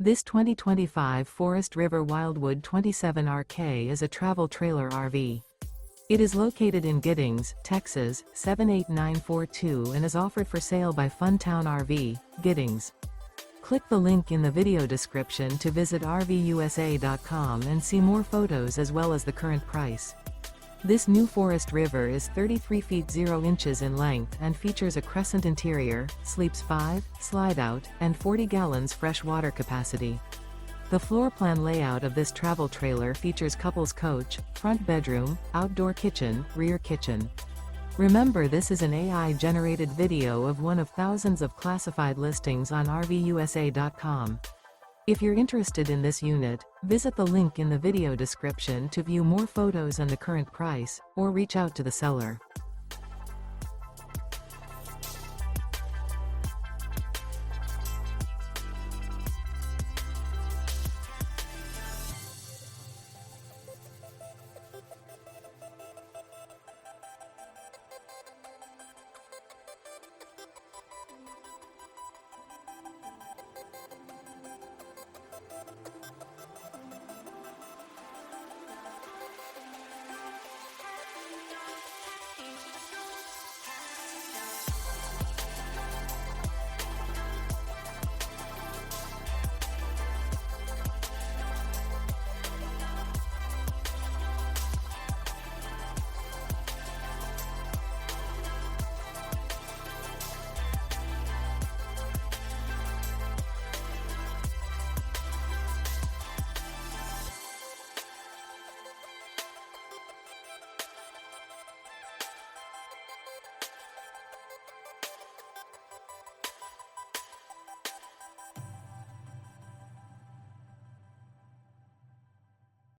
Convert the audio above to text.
This 2025 Forest River Wildwood 27RK is a travel trailer RV. It is located in Giddings, Texas, 78942 and is offered for sale by Funtown RV, Giddings. Click the link in the video description to visit RVUSA.com and see more photos as well as the current price. This new Forest River is 33 feet 0 inches in length and features a CRESCENT interior, sleeps 5, slide-out, and 40 gallons fresh water capacity. The floor plan layout of this travel trailer features couples coach, front bedroom, outdoor kitchen, rear kitchen. Remember, this is an AI-generated video of one of thousands of classified listings on RVUSA.com. If you're interested in this unit, visit the link in the video description to view more photos and the current price, or reach out to the seller.